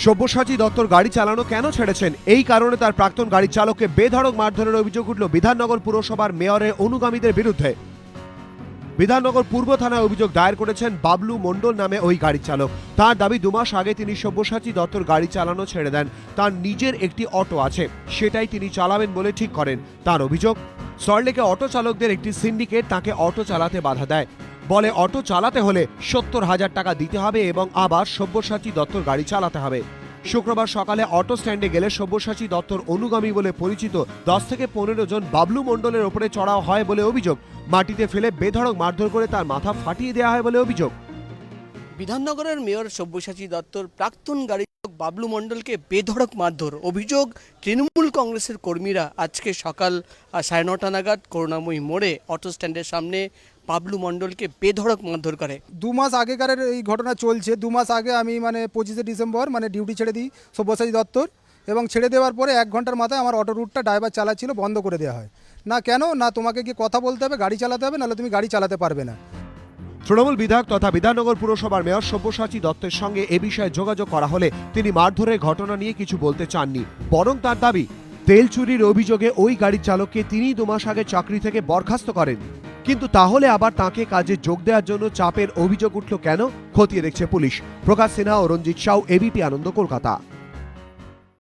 সব্যসাচী দত্তর গাড়ি চালানো কেন ছেড়েছেন, এই কারণে তার প্রাক্তন গাড়ি চালককে বেধড়ক মারধরের অভিযোগ উঠল বিধাননগর পুরসভার মেয়রের অনুগামীদের বিরুদ্ধে। বিধাননগর পূর্ব থানায় অভিযোগ দায়ের করেছেন বাবলু মণ্ডল নামে ওই গাড়ি চালক। তার দাবি 2 মাস আগে তিনি সব্যসাচী দত্তর গাড়ি চালানো ছেড়ে দেন। তার নিজের একটি অটো আছে, সেটাই তিনি চালাবেন বলে ঠিক করেন। তার অভিযোগ, সল্টলেকে অটো চালকদের একটি সিন্ডিকেট তাকে অটো চালাতে বাধা দেয়। বলে অটো চালাতে হলে 70,000 টাকা দিতে হবে এবং আবার সব্যসাচী দত্তর গাড়ি চালাতে হবে। শুক্রবার সকালে অটো স্ট্যান্ডে গেলে সব্যসাচী দত্তর অনুগামী বলে পরিচিত 10 থেকে 15 জন বাবলু মণ্ডলের ওপরে চড়াও হয় বলে অভিযোগ। মাটিতে ফেলে বেধড়ক মারধর করে তার মাথা ফাটিয়ে দেওয়া হয় বলে অভিযোগ। বিধাননগরের মেয়র সব্যসাচী দত্তর প্রাক্তন গাড়ি চালক বাবলু মণ্ডলকে বেধড়ক মারধর। অভিযোগ, তৃণমূল কংগ্রেসের কর্মীরা আজকে সকাল 9:30 নাগাদ করুণাময়ী মোড়ে অটো স্ট্যান্ডের সামনে বাবলু মণ্ডলকে বেধড়ক মারধর করে। 2 মাস আগেকার এই ঘটনা চলছে। 2 মাস আগে আমি 25শে ডিসেম্বর ডিউটি ছেড়ে দিই সব্যসাচী দত্তর, এবং ছেড়ে দেওয়ার পরে 1 ঘন্টার মাথায় আমার অটো রুটটা ড্রাইভার চালাচ্ছিল বন্ধ করে দেওয়া হয়। না কেন না, তোমাকে কি কথা বলতে হবে, গাড়ি চালাতে হবে, নাহলে তুমি গাড়ি চালাতে পারবে না। তৃণমূল বিধায়ক তথা বিধাননগর পুরসভার মেয়র সব্যসাচী দত্তের সঙ্গে এ বিষয়ে যোগাযোগ করা হলে তিনি মারধরের ঘটনা নিয়ে কিছু বলতে চাননি। বরং তার দাবি, তেল চুরির অভিযোগে ওই গাড়ির চালককে তিনি 2 মাস আগে চাকরি থেকে বরখাস্ত করেন। কিন্তু তাহলে আবার তাকে কাজে যোগ দেওয়ার জন্য চাপের অভিযোগ উঠল কেন, খতিয়ে দেখছে পুলিশ। প্রকাশ সিনহা ও রঞ্জিত সাউ, এবিপি আনন্দ, কলকাতা।